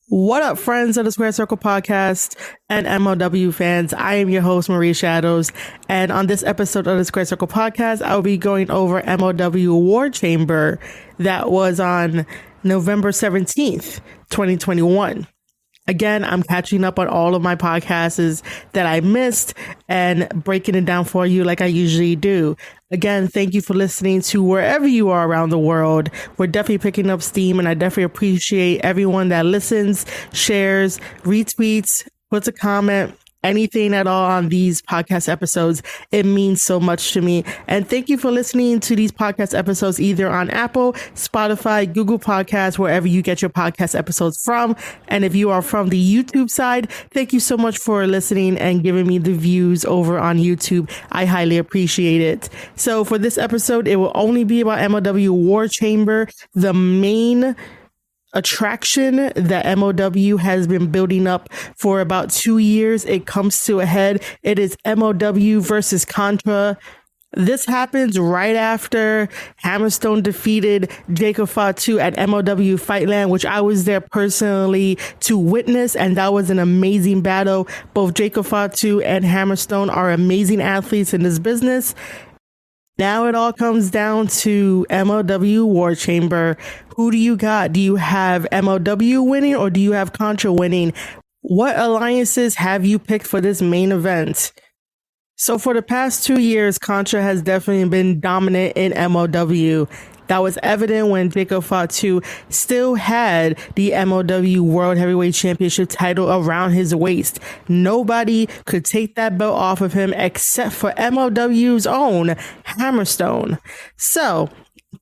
What up, friends of the Square Circle podcast and MLW fans? I am your host, Marie Shadows, and on this episode of the Square Circle podcast, I'll be going over MLW War Chamber that was on November 17th, 2021. Again, I'm catching up on all of my podcasts that I missed and breaking it down for you like I usually do. Again, thank you for listening to wherever you are around the world. We're definitely picking up steam, and I definitely appreciate everyone that listens, shares, retweets, puts a comment, anything at all on these podcast episodes. It means so much to me. And thank you for listening to these podcast episodes either on Apple, Spotify, Google Podcasts, wherever you get your podcast episodes from. And if you are from the YouTube side, thank you so much for listening and giving me the views over on YouTube. I highly appreciate it. So for this episode, it will only be about MLW War Chamber, the main attraction that MLW has been building up for about 2 years. It comes to a head. It is MLW versus Contra. This happens right after Hammerstone defeated Jacob Fatu at MLW Fightland, which I was there personally to witness, and that was an amazing battle. Both Jacob Fatu and Hammerstone are amazing athletes in this business. Now it all comes down to MLW War Chamber. Who do you got? Do you have MLW winning or do you have Contra winning? What alliances have you picked for this main event? So for the past 2 years, Contra has definitely been dominant in MLW. That was evident when Jacob Fatu still had the MLW World Heavyweight Championship title around his waist. Nobody could take that belt off of him except for MLW's own Hammerstone. So,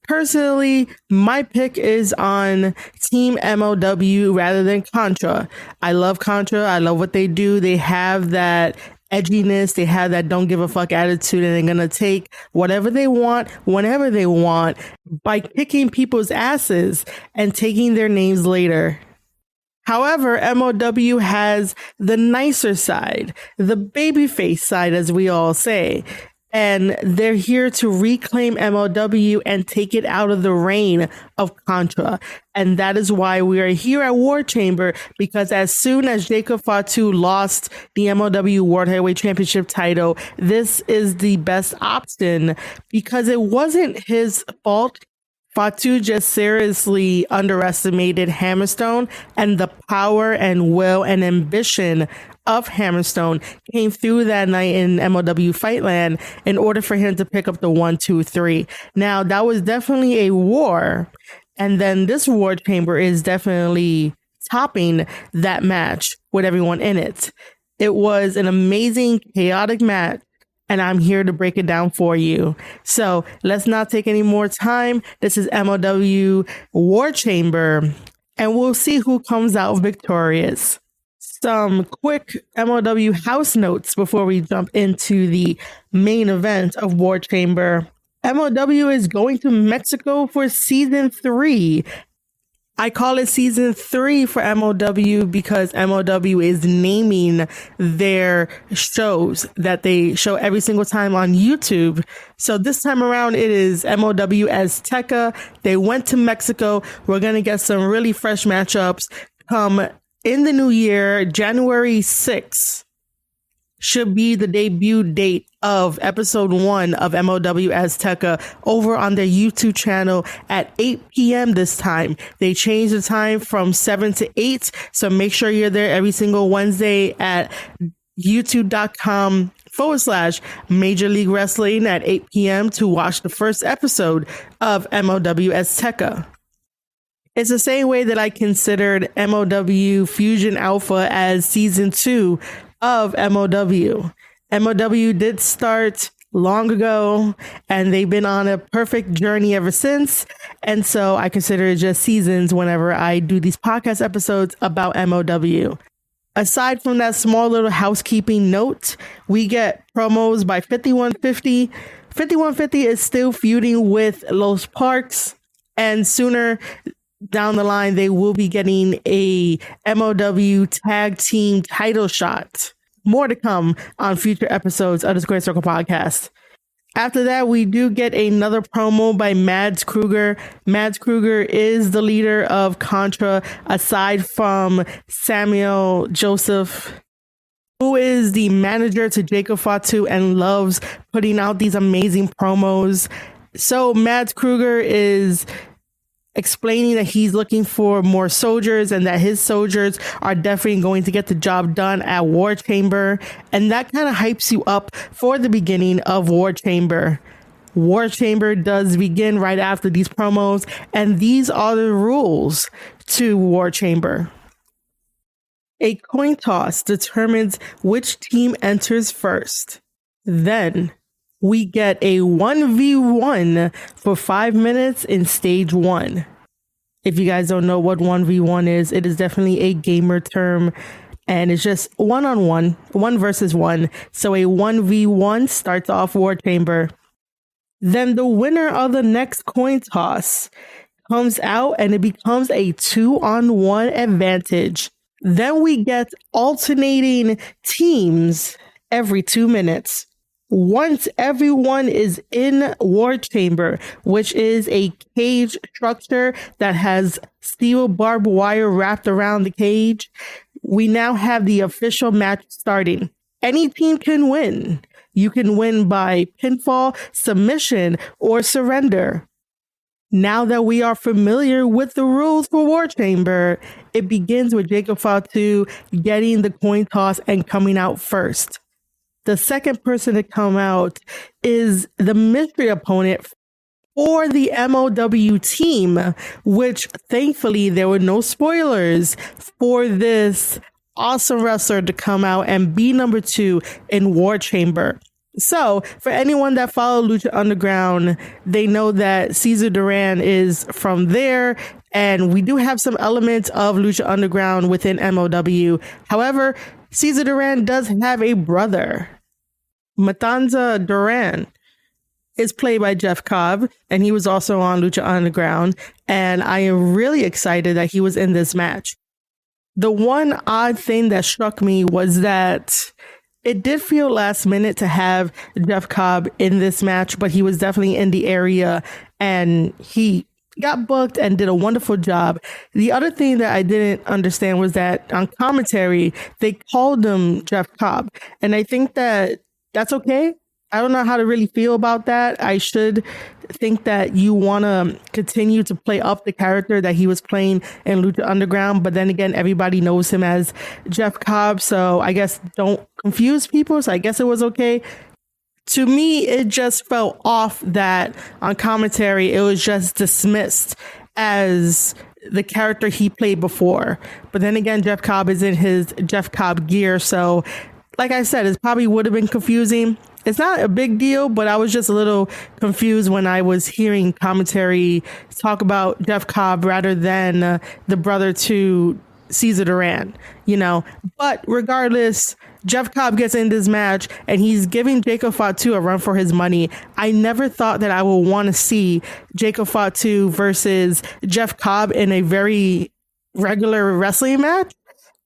personally, my pick is on Team MLW rather than Contra. I love Contra. I love what they do. They have that edginess, they have that don't give a fuck attitude, and they're gonna take whatever they want whenever they want by kicking people's asses and taking their names later. However, MLW has the nicer side, the babyface side, as we all say. And they're here to reclaim MLW and take it out of the reign of Contra. And that is why we are here at War Chamber, because as soon as Jacob Fatu lost the MLW World Heavyweight Championship title, this is the best option because it wasn't his fault. Fatu just seriously underestimated Hammerstone, and the power and will and ambition of Hammerstone came through that night in MLW Fightland in order for him to pick up the 1, 2, 3. Now, that was definitely a war. And then this War Chamber is definitely topping that match with everyone in it. It was an amazing, chaotic match, and I'm here to break it down for you. So let's not take any more time. This is MLW War Chamber, and we'll see who comes out victorious. Some quick MLW house notes before we jump into the main event of War Chamber. MLW is going to Mexico for season 3. I call it season 3 for MLW because MLW is naming their shows that they show every single time on YouTube. So this time around, it is MLW Azteca. They went to Mexico. We're going to get some really fresh matchups come in the new year. January 6th should be the debut date of episode 1 of MLW Azteca over on their YouTube channel at 8 p.m. this time. They changed the time from 7 to 8. So make sure you're there every single Wednesday at youtube.com/Major League Wrestling at 8 p.m. to watch the first episode of MLW Azteca. It's the same way that I considered MLW Fusion Alpha as season 2 of MLW. MLW did start long ago, and they've been on a perfect journey ever since. And so I consider it just seasons whenever I do these podcast episodes about MLW. Aside from that small little housekeeping note, we get promos by 5150. 5150 is still feuding with Los Parks, and sooner down the line, they will be getting a MLW tag team title shot. More to come on future episodes of the Square Circle podcast. After that, we do get another promo by Mads Krugger. Mads Krugger is the leader of Contra, aside from Samuel Joseph, who is the manager to Jacob Fatu and loves putting out these amazing promos. So Mads Krugger is explaining that he's looking for more soldiers and that his soldiers are definitely going to get the job done at War Chamber. And that kind of hypes you up for the beginning of War Chamber. War Chamber does begin right after these promos, and these are the rules to War Chamber. A coin toss determines which team enters first. Then we get a 1v1 for 5 minutes in stage 1. If you guys don't know what 1v1 is, it is definitely a gamer term, and it's just one-on-one, 1 versus 1. So a 1v1 starts off War Chamber. Then the winner of the next coin toss comes out, and it becomes a 2-on-1 advantage. Then we get alternating teams every 2 minutes. Once everyone is in War Chamber, which is a cage structure that has steel barbed wire wrapped around the cage, we now have the official match starting. Any team can win. You can win by pinfall, submission, or surrender. Now that we are familiar with the rules for War Chamber, it begins with Jacob Fatu getting the coin toss and coming out first. The second person to come out is the mystery opponent for the MLW team, which thankfully there were no spoilers for this awesome wrestler to come out and be number 2 in War Chamber. So for anyone that followed Lucha Underground, they know that Cesar Duran is from there, and we do have some elements of Lucha Underground within MLW. However, Cesar Duran does have a brother. Matanza Duran is played by Jeff Cobb, and he was also on Lucha Underground, and I am really excited that he was in this match. The one odd thing that struck me was that it did feel last minute to have Jeff Cobb in this match, but he was definitely in the area and he got booked and did a wonderful job. The other thing that I didn't understand was that on commentary, they called him Jeff Cobb. And I think that that's okay. I don't know how to really feel about that. I should think that you want to continue to play up the character that he was playing in Lucha Underground. But then again, everybody knows him as Jeff Cobb. So I guess don't confuse people. So I guess it was okay. To me, it just felt off that on commentary, it was just dismissed as the character he played before. But then again, Jeff Cobb is in his Jeff Cobb gear. So like I said, it probably would have been confusing. It's not a big deal, but I was just a little confused when I was hearing commentary talk about Jeff Cobb rather than the brother to Cesar Duran, you know. But regardless, Jeff Cobb gets in this match and he's giving Jacob Fatu a run for his money. I never thought that I would want to see Jacob Fatu versus Jeff Cobb in a very regular wrestling match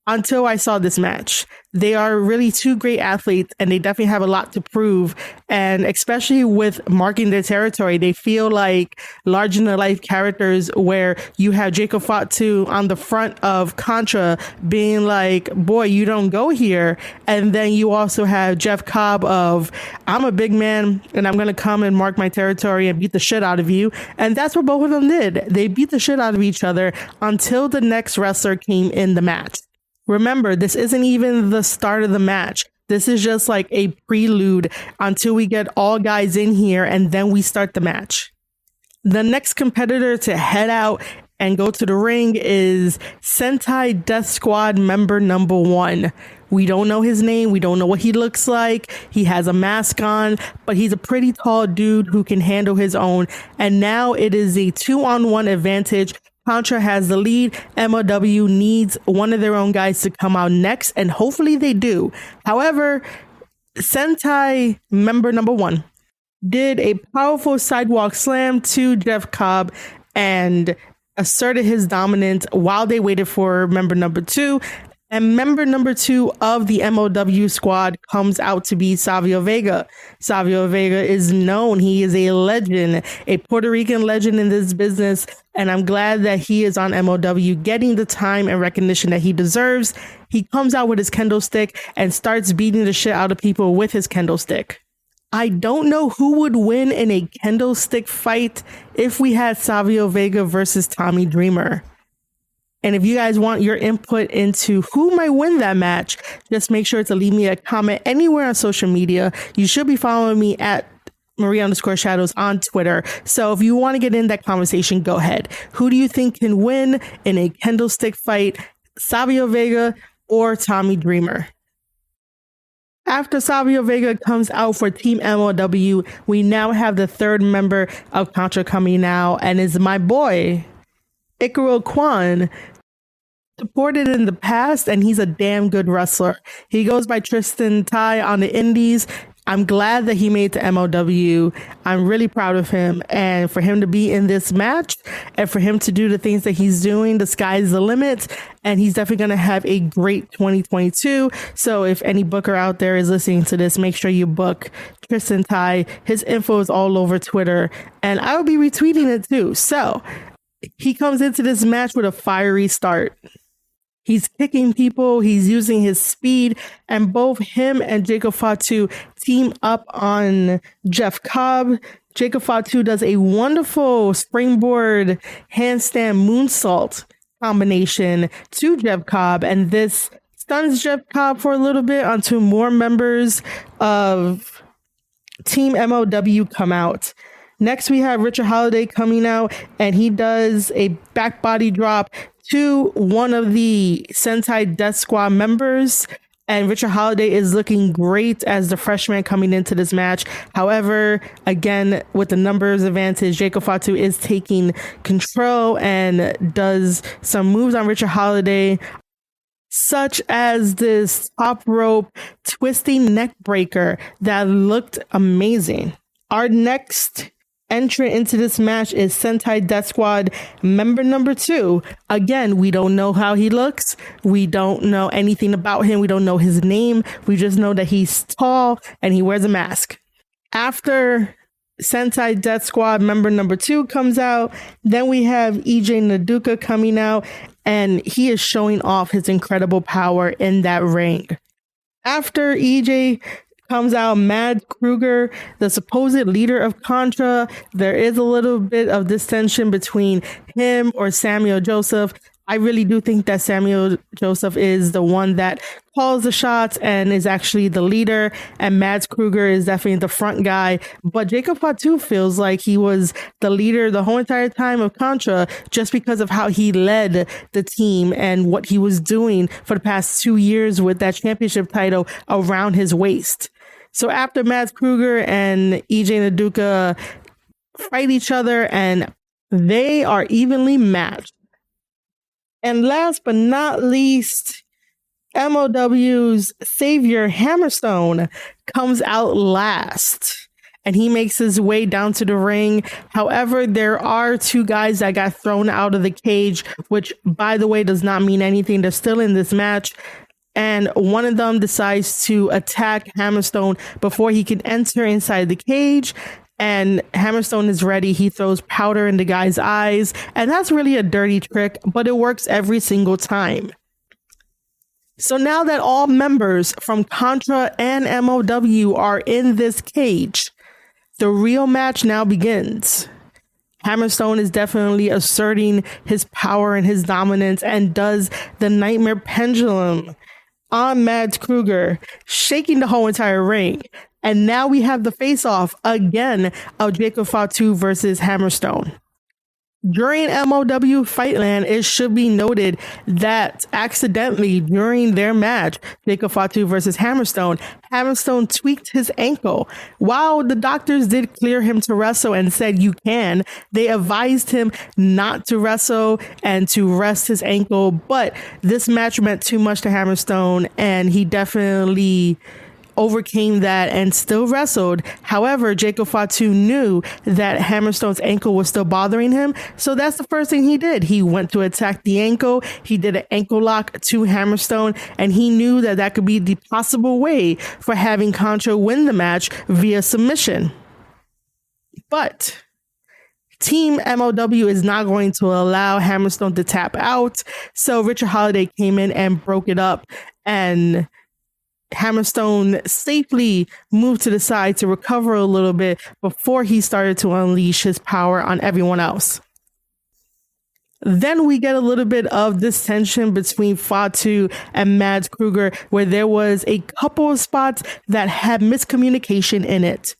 until I saw this match. They are really two great athletes and they definitely have a lot to prove. And especially with marking their territory, they feel like larger than life characters where you have Jacob Fatu on the front of Contra being like, boy, you don't go here. And then you also have Jeff Cobb of, I'm a big man and I'm going to come and mark my territory and beat the shit out of you. And that's what both of them did. They beat the shit out of each other until the next wrestler came in the match. Remember, this isn't even the start of the match. This is just like a prelude until we get all guys in here and then we start the match. The next competitor to head out and go to the ring is SENTAI Death Squad member number 1. We don't know his name. We don't know what he looks like. He has a mask on, but he's a pretty tall dude who can handle his own. And now it is a 2-on-1 advantage. Contra has the lead. MLW needs one of their own guys to come out next, and hopefully they do. However, Sentai member number 1 did a powerful sidewalk slam to Jeff Cobb and asserted his dominance while they waited for member number 2. And member number 2 of the MLW squad comes out to be Savio Vega. Savio Vega is known. He is a legend, a Puerto Rican legend in this business. And I'm glad that he is on MLW getting the time and recognition that he deserves. He comes out with his kendo stick and starts beating the shit out of people with his kendo stick. I don't know who would win in a kendo stick fight if we had Savio Vega versus Tommy Dreamer. And if you guys want your input into who might win that match, just make sure to leave me a comment anywhere on social media. You should be following me at Maria_Shadows on Twitter. So if you want to get in that conversation, go ahead. Who do you think can win in a kendo stick fight, Savio Vega or Tommy Dreamer? After Savio Vega comes out for Team MLW, we now have the third member of Contra coming out, and is my boy, Ikuro Kwon. Supported in the past, and he's a damn good wrestler. He goes by Tristan Tai on the indies. I'm glad that he made to MLW. I'm really proud of him, and for him to be in this match and for him to do the things that he's doing, the sky's the limit, and he's definitely going to have a great 2022. So if any booker out there is listening to this, make sure you book Tristan Tai. His info is all over Twitter, and I will be retweeting it too. So he comes into this match with a fiery start. He's kicking people, he's using his speed, and both him and Jacob Fatu team up on Jeff Cobb. Jacob Fatu does a wonderful springboard handstand moonsault combination to Jeff Cobb, and this stuns Jeff Cobb for a little bit until more members of Team MLW come out. Next, we have Richard Holliday coming out, and he does a back body drop to one of the SENTAI Death Squad members. And Richard Holliday is looking great as the freshman coming into this match. However, again, with the numbers advantage, Jacob Fatu is taking control and does some moves on Richard Holliday, such as this top rope twisting neck breaker that looked amazing. Our next entrant into this match is SENTAI Death Squad member number 2. Again, we don't know how he looks. We don't know anything about him. We don't know his name. We just know that he's tall and he wears a mask. After SENTAI Death Squad member number 2 comes out, then we have Nduka coming out, and he is showing off his incredible power in that ring. After EJ comes out Mad Krugger, the supposed leader of Contra. There is a little bit of dissension between him or Samuel Joseph. I really do think that Samuel Joseph is the one that calls the shots and is actually the leader, and Mads Krugger is definitely the front guy. But Jacob Fatu feels like he was the leader the whole entire time of Contra just because of how he led the team and what he was doing for the past 2 years with that championship title around his waist. So after Mads Krugger and Nduka fight each other, and they are evenly matched. And last but not least, MLW's savior Hammerstone comes out last, and he makes his way down to the ring. However, there are 2 guys that got thrown out of the cage, which, by the way, does not mean anything. They're still in this match. And one of them decides to attack Hammerstone before he can enter inside the cage. And Hammerstone is ready. He throws powder in the guy's eyes. And that's really a dirty trick, but it works every single time. So now that all members from Contra and MLW are in this cage, the real match now begins. Hammerstone is definitely asserting his power and his dominance and does the nightmare pendulum on Mads Krugger, shaking the whole entire ring. And now we have the face-off again of Jacob Fatu versus Hammerstone. During MLW Fightland, it should be noted that accidentally during their match, Jacob Fatu versus Hammerstone, Hammerstone tweaked his ankle. While the doctors did clear him to wrestle and said you can, they advised him not to wrestle and to rest his ankle. But this match meant too much to Hammerstone, and he definitely overcame that and still wrestled. However, Jacob Fatu knew that Hammerstone's ankle was still bothering him. So that's the first thing he did. He went to attack the ankle. He did an ankle lock to Hammerstone, and he knew that that could be the possible way for having Contra win the match via submission. But Team MLW is not going to allow Hammerstone to tap out. So Richard Holliday came in and broke it up, and Hammerstone safely moved to the side to recover a little bit before he started to unleash his power on everyone else. Then we get a little bit of this tension between Fatu and Mads Krugger, where there was a couple of spots that had miscommunication in it.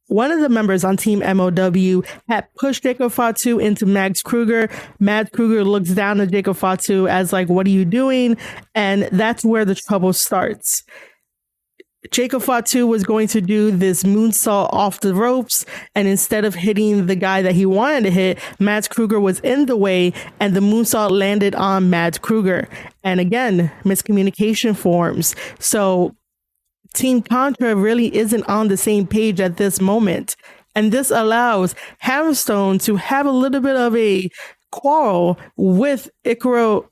One of the members on Team MLW had pushed Jacob Fatu into Mads Krugger. Mads Krugger looks down at Jacob Fatu as like, what are you doing? And that's where the trouble starts. Jacob Fatu was going to do this moonsault off the ropes, and instead of hitting the guy that he wanted to hit, Mads Krugger was in the way, and the moonsault landed on Mads Krugger. And again, miscommunication forms. So Team Contra really isn't on the same page at this moment. And this allows Hammerstone to have a little bit of a quarrel with Ikuro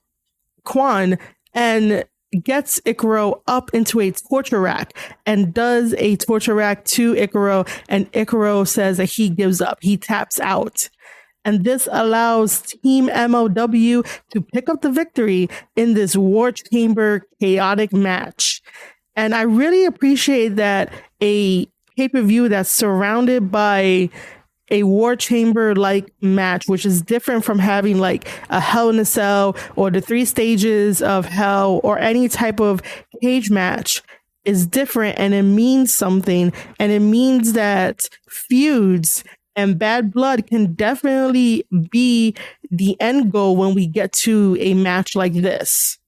Kwon and gets Ikuro up into a torture rack and does a torture rack to Ikuro. And Ikuro says that he gives up. He taps out. And this allows Team MLW to pick up the victory in this War Chamber chaotic match. And I really appreciate that a pay-per-view that's surrounded by a War Chamber-like match, which is different from having like a Hell in a Cell or the 3 stages of Hell or any type of cage match, is different, and it means something. And it means that feuds and bad blood can definitely be the end goal when we get to a match like this.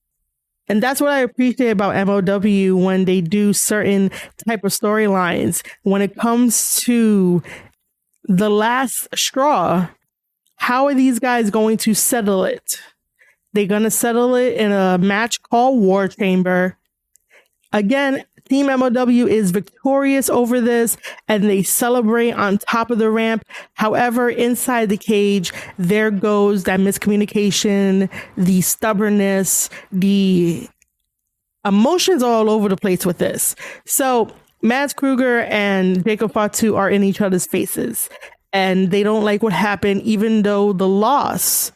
And that's what I appreciate about MLW when they do certain type of storylines. When it comes to the last straw, how are these guys going to settle it? They're going to settle it in a match called War Chamber. Again, Team MLW is victorious over this, and they celebrate on top of the ramp. However, inside the cage, there goes that miscommunication, the stubbornness, the emotions all over the place with this. So Mads Krugger and Jacob Fatu are in each other's faces, and they don't like what happened, even though the loss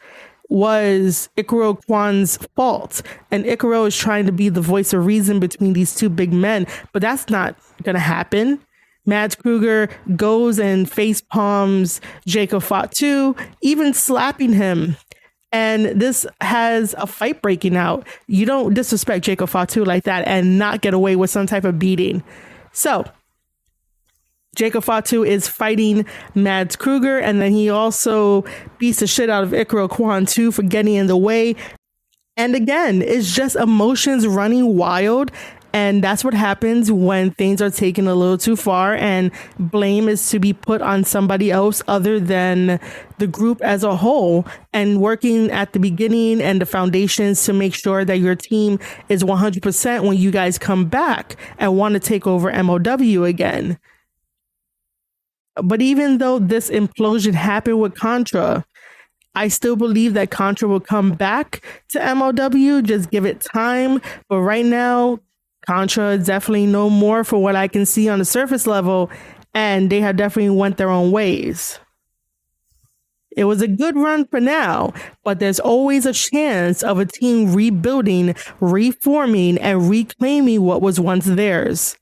was Ikuro Kwon's fault. And Ikuro is trying to be the voice of reason between these two big men, but that's not going to happen. Mads Krugger goes and face palms Jacob Fatu, even slapping him. And this has a fight breaking out. You don't disrespect Jacob Fatu like that and not get away with some type of beating. So Jacob Fatu is fighting Mads Krugger, and then he also beats the shit out of Ikuro Kwon too for getting in the way. And again, it's just emotions running wild. And that's what happens when things are taken a little too far and blame is to be put on somebody else other than the group as a whole, and working at the beginning and the foundations to make sure that your team is 100% when you guys come back and want to take over MLW again. But even though this implosion happened with Contra, I still believe that Contra will come back to MLW. Just give it time. But right now, Contra is definitely no more for what I can see on the surface level, and they have definitely went their own ways. It was a good run for now, but there's always a chance of a team rebuilding, reforming, and reclaiming what was once theirs.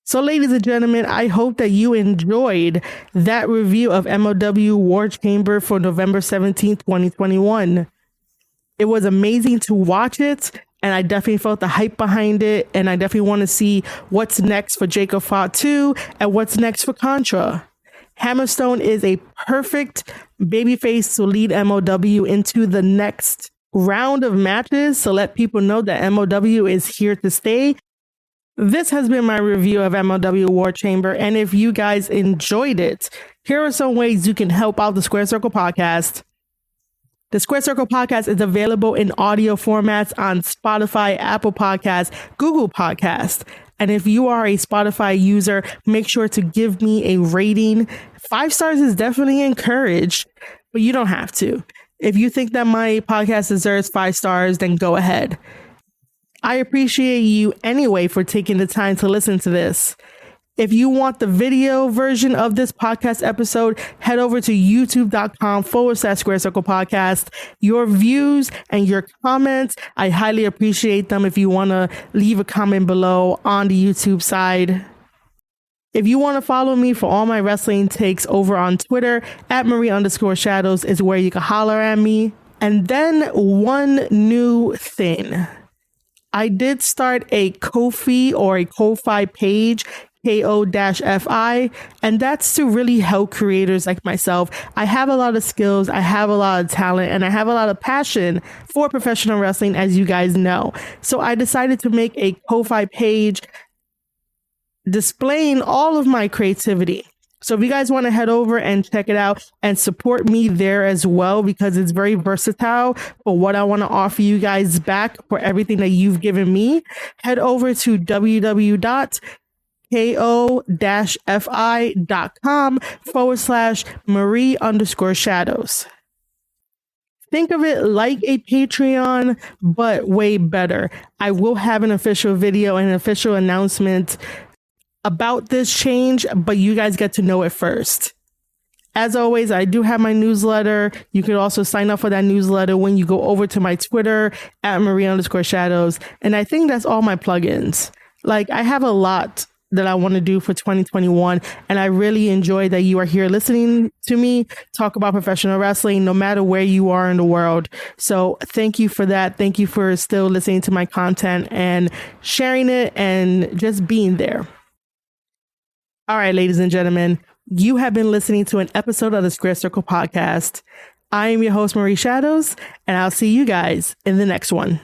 So, ladies and gentlemen, I hope that you enjoyed that review of MLW War Chamber for November 17th, 2021. It was amazing to watch it, and I definitely felt the hype behind it, and I definitely want to see what's next for Jacob Fatu and what's next for Contra. Hammerstone is a perfect babyface to lead MLW into the next round of matches to let people know that MLW is here to stay. This has been my review of MLW War Chamber, and if you guys enjoyed it, here are some ways you can help out the Square Circle podcast. The Square Circle podcast is available in audio formats on Spotify, Apple Podcasts, Google Podcasts. And if you are a Spotify user, make sure to give me a rating. 5 stars is definitely encouraged, but you don't have to. If you think that my podcast deserves 5 stars, then go ahead. I appreciate you anyway for taking the time to listen to this. If you want the video version of this podcast episode, head over to youtube.com/Square Circle Podcast. Your views and your comments, I highly appreciate them if you want to leave a comment below on the YouTube side. If you want to follow me for all my wrestling takes over on Twitter, @Marie_Shadows is where you can holler at me. And then one new thing. I did start a Ko-fi or a Ko-fi page, KO-FI, and that's to really help creators like myself. I have a lot of skills, I have a lot of talent, and I have a lot of passion for professional wrestling, as you guys know. So I decided to make a Ko-fi page displaying all of my creativity. So if you guys want to head over and check it out and support me there as well, because it's very versatile for what I want to offer you guys back for everything that you've given me, head over to www.ko-fi.com/Marie_Shadows. Think of it like a Patreon, but way better. I will have an official video and an official announcement about this change, but you guys get to know it first. As always, I do have my newsletter. You could also sign up for that newsletter when you go over to my Twitter @Marie_Shadows. And I think that's all my plugins. Like, I have a lot that I want to do for 2021. And I really enjoy that you are here listening to me talk about professional wrestling, no matter where you are in the world. So thank you for that. Thank you for still listening to my content and sharing it and just being there. All right, ladies and gentlemen, you have been listening to an episode of the Square Circle Podcast. I am your host, Marie Shadows, and I'll see you guys in the next one.